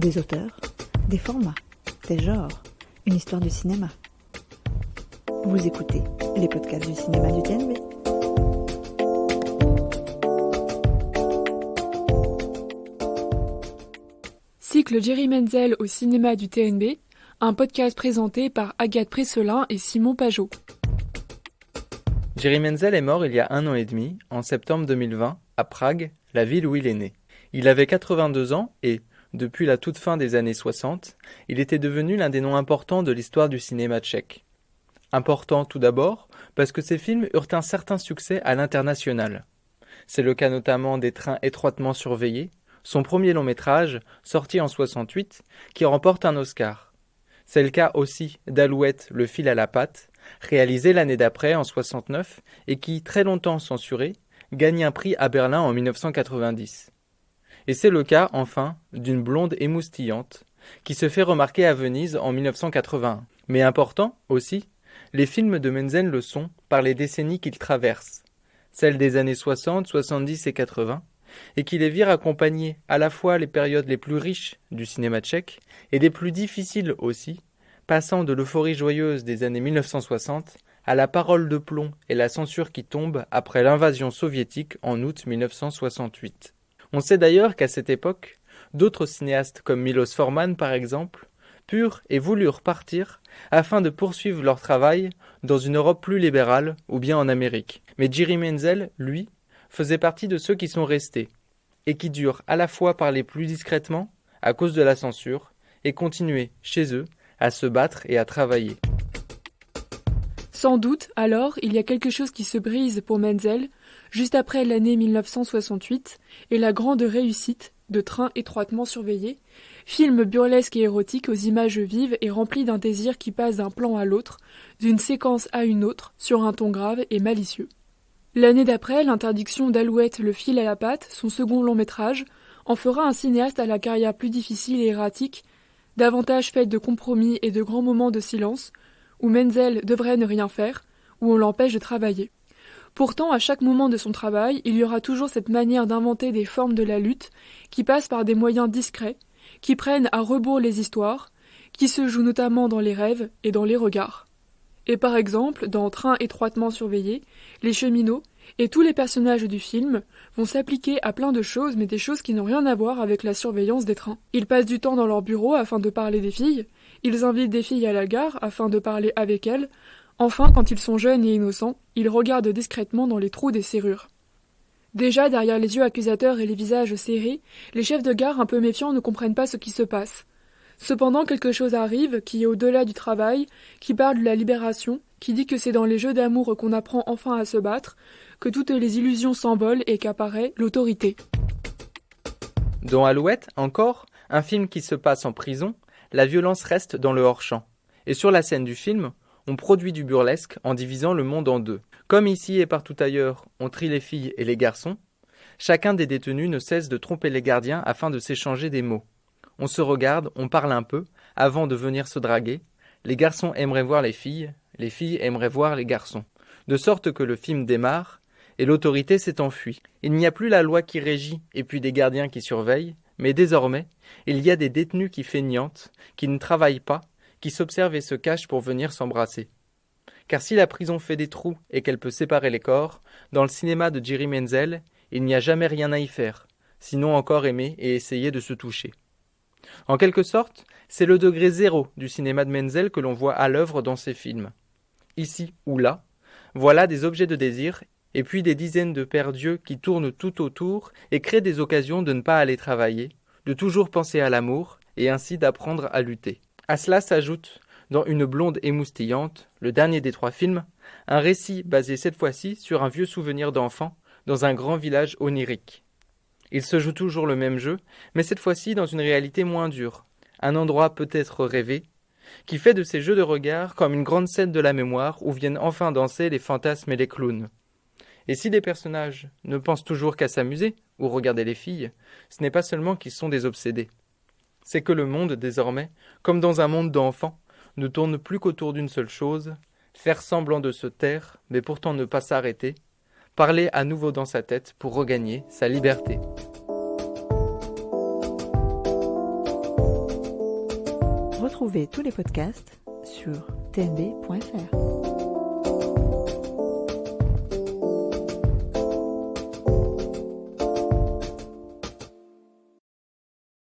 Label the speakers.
Speaker 1: Des auteurs, des formats, des genres, une histoire du cinéma. Vous écoutez les podcasts du cinéma du TNB.
Speaker 2: Cycle Jerry Menzel au cinéma du TNB, un podcast présenté par Agathe Presselin et Simon Pajot.
Speaker 3: Jerry Menzel est mort il y a 1 an et demi, en septembre 2020, à Prague, la ville où il est né. Il avait 82 ans et, depuis la toute fin des années 60, il était devenu l'un des noms importants de l'histoire du cinéma tchèque. Important tout d'abord, parce que ses films eurent un certain succès à l'international. C'est le cas notamment des Trains étroitement surveillés, son premier long métrage, sorti en 68, qui remporte un Oscar. C'est le cas aussi d'Alouette, le fil à la patte, réalisé l'année d'après en 69 et qui, très longtemps censuré, gagne un prix à Berlin en 1990. Et c'est le cas, enfin, d'une Blonde émoustillante, qui se fait remarquer à Venise en 1981. Mais important, aussi, les films de Menzel le sont par les décennies qu'il traverse, celles des années 60, 70 et 80, et qui les virent accompagner à la fois les périodes les plus riches du cinéma tchèque et les plus difficiles aussi, passant de l'euphorie joyeuse des années 1960 à la parole de plomb et la censure qui tombe après l'invasion soviétique en août 1968. On sait d'ailleurs qu'à cette époque, d'autres cinéastes comme Milos Forman par exemple, purent et voulurent partir afin de poursuivre leur travail dans une Europe plus libérale ou bien en Amérique. Mais Jerry Menzel, lui, faisait partie de ceux qui sont restés et qui durent à la fois parler plus discrètement à cause de la censure et continuer, chez eux, à se battre et à travailler.
Speaker 2: Sans doute, alors, il y a quelque chose qui se brise pour Menzel, juste après l'année 1968 et la grande réussite de Trains étroitement surveillés, film burlesque et érotique aux images vives et rempli d'un désir qui passe d'un plan à l'autre, d'une séquence à une autre, sur un ton grave et malicieux. L'année d'après, l'interdiction d'Alouette, le fil à la patte, son second long métrage, en fera un cinéaste à la carrière plus difficile et erratique, davantage faite de compromis et de grands moments de silence, où Menzel devrait ne rien faire, où on l'empêche de travailler. Pourtant, à chaque moment de son travail, il y aura toujours cette manière d'inventer des formes de la lutte, qui passent par des moyens discrets, qui prennent à rebours les histoires, qui se jouent notamment dans les rêves et dans les regards. Et par exemple, dans Trains étroitement surveillés, les cheminots et tous les personnages du film vont s'appliquer à plein de choses, mais des choses qui n'ont rien à voir avec la surveillance des trains. Ils passent du temps dans leur bureau afin de parler des filles, ils invitent des filles à la gare afin de parler avec elles, enfin, quand ils sont jeunes et innocents, ils regardent discrètement dans les trous des serrures. Déjà, derrière les yeux accusateurs et les visages serrés, les chefs de gare un peu méfiants ne comprennent pas ce qui se passe. Cependant, quelque chose arrive, qui est au-delà du travail, qui parle de la libération, qui dit que c'est dans les jeux d'amour qu'on apprend enfin à se battre, que toutes les illusions s'envolent et qu'apparaît l'autorité.
Speaker 3: Dans Alouette, encore, un film qui se passe en prison, la violence reste dans le hors-champ. Et sur la scène du film, on produit du burlesque en divisant le monde en deux. Comme ici et partout ailleurs, on trie les filles et les garçons, chacun des détenus ne cesse de tromper les gardiens afin de s'échanger des mots. On se regarde, on parle un peu, avant de venir se draguer. Les garçons aimeraient voir les filles aimeraient voir les garçons. De sorte que le film démarre, et l'autorité s'est enfuie. Il n'y a plus la loi qui régit, et puis des gardiens qui surveillent, mais désormais, il y a des détenus qui feignantent, qui ne travaillent pas, qui s'observent et se cachent pour venir s'embrasser. Car si la prison fait des trous et qu'elle peut séparer les corps, dans le cinéma de Jerry Menzel, il n'y a jamais rien à y faire, sinon encore aimer et essayer de se toucher. En quelque sorte, c'est le degré zéro du cinéma de Menzel que l'on voit à l'œuvre dans ses films. Ici ou là, voilà des objets de désir et puis des dizaines de paires d'yeux qui tournent tout autour et créent des occasions de ne pas aller travailler, de toujours penser à l'amour et ainsi d'apprendre à lutter. À cela s'ajoute, dans Une Blonde émoustillante, le dernier des 3 films, un récit basé cette fois-ci sur un vieux souvenir d'enfant dans un grand village onirique. Il se joue toujours le même jeu, mais cette fois-ci dans une réalité moins dure, un endroit peut-être rêvé, qui fait de ces jeux de regard comme une grande scène de la mémoire où viennent enfin danser les fantasmes et les clowns. Et si les personnages ne pensent toujours qu'à s'amuser ou regarder les filles, ce n'est pas seulement qu'ils sont des obsédés. C'est que le monde, désormais, comme dans un monde d'enfants, ne tourne plus qu'autour d'une seule chose, faire semblant de se taire, mais pourtant ne pas s'arrêter, parler à nouveau dans sa tête pour regagner sa liberté.
Speaker 1: Retrouvez tous les podcasts sur tnb.fr.